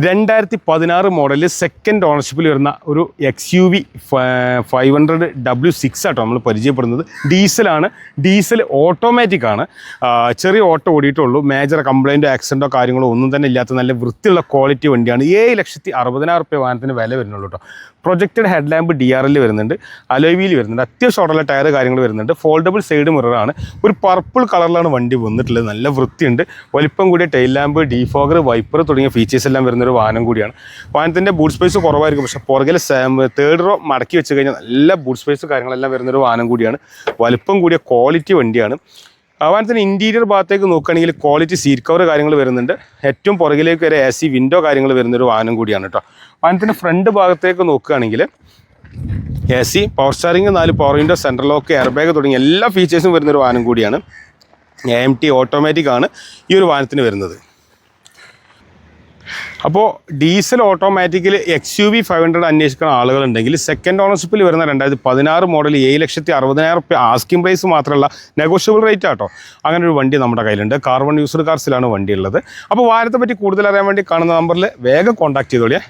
2016 മോഡലിൽ സെക്കൻഡ് ഓണർഷിപ്പിൽ വരുന്ന ഒരു XUV 500W6 ആട്ടോ നമ്മൾ പരിചയപ്പെടുന്നത്. ഡീസലാണ്, ഡീസൽ ഓട്ടോമാറ്റിക് ആണ്. ചെറിയ ഓട്ടോ ഓടിയിട്ടുള്ളൂ. മേജർ കംപ്ലൈൻറ്റോ ആക്സിഡൻറ്റോ കാര്യങ്ങളോ ഒന്നും തന്നെ ഇല്ലാത്ത നല്ല വൃത്തിയുള്ള ക്വാളിറ്റി വണ്ടിയാണ്. 7,60,000 വാഹനത്തിന് വില വരുന്നുള്ളൂ കേട്ടോ. പ്രൊജക്റ്റഡ് ഹെഡ് ലാമ്പ് DRL വരുന്നുണ്ട്, അലോയ് വീൽ വരുന്നുണ്ട്, അത്യാവശ്യം ഓടുള്ള ടയർ കാര്യങ്ങൾ വരുന്നുണ്ട്, ഫോൾഡബിൾ സൈഡ് മിററാണ്. ഒരു പർപ്പിൾ കളറിലാണ് വണ്ടി വന്നിട്ടുള്ളത്. നല്ല വൃത്തിയുണ്ട്. വലിപ്പം കൂടിയ ടെയിൽ ലാമ്പ്, ഡീഫോഗർ, വൈപ്പർ തുടങ്ങിയ ഫീച്ചേഴ്സ് എല്ലാം വരുന്നൊരു വാഹനം കൂടിയാണ്. വാഹനത്തിൻ്റെ ബൂട്ട് സ്പേസ് കുറവായിരിക്കും, പക്ഷേ പുറകിൽ തേർഡ് റോ മടക്കി വെച്ച് കഴിഞ്ഞാൽ നല്ല ബൂട്ട് സ്പേസ് കാര്യങ്ങളെല്ലാം വരുന്നൊരു വാഹനം കൂടിയാണ്. വലിപ്പം കൂടിയ ക്വാളിറ്റി വണ്ടിയാണ്. വാഹനത്തിന് ഇൻറ്റീരിയർ ഭാഗത്തേക്ക് നോക്കുകയാണെങ്കിൽ ക്വാളിറ്റി സീറ്റ് കവർ കാര്യങ്ങൾ വരുന്നുണ്ട്. ഏറ്റവും പുറകിലേക്ക് വരെ AC വിൻഡോ കാര്യങ്ങൾ വരുന്നൊരു വാഹനം കൂടിയാണ് കേട്ടോ. വാഹനത്തിൻ്റെ ഫ്രണ്ട് ഭാഗത്തേക്ക് നോക്കുകയാണെങ്കിൽ AC, power steering, 4 power window, central lock, air bag തുടങ്ങിയ എല്ലാ ഫീച്ചേഴ്സും വരുന്നൊരു വാഹനം കൂടിയാണ്. AMT ഓട്ടോമാറ്റിക് ആണ് ഈ ഒരു വാഹനത്തിന് വരുന്നത്. അപ്പോൾ ഡീസൽ ഓട്ടോമാറ്റിക്കിൽ XUV 500 അന്വേഷിക്കുന്ന ആളുകളുണ്ടെങ്കിൽ സെക്കൻഡ് ഓണർഷിപ്പിൽ വരുന്ന 2016 മോഡൽ 7,60,000 ആസ്കിംഗ് പ്രൈസ് മാത്രമല്ല, നെഗോഷ്യബിൾ റേറ്റ് ആട്ടോ. അങ്ങനെ ഒരു വണ്ടി നമ്മുടെ കയ്യിലുണ്ട്. കാർ1 യൂസ്ഡ് കാർസിലാണ് വണ്ടി ഉള്ളത്. അപ്പോൾ വാഹനത്തെ പറ്റി കൂടുതൽ അറിയാൻ വേണ്ടി കാണുന്ന നമ്പറിൽ വേഗം കോൺടാക്ട് ചെയ്തോളിയേ.